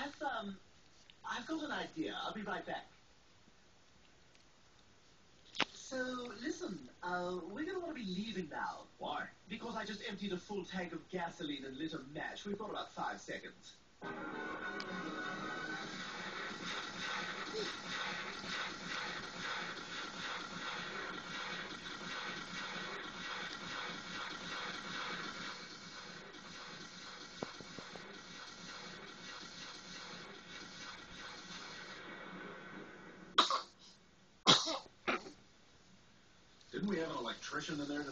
I've got an idea. I'll be right back. So, listen, we're gonna want to be leaving now. Why? Because I just emptied a full tank of gasoline and lit a match. We've got about 5 seconds. Didn't we have an electrician in there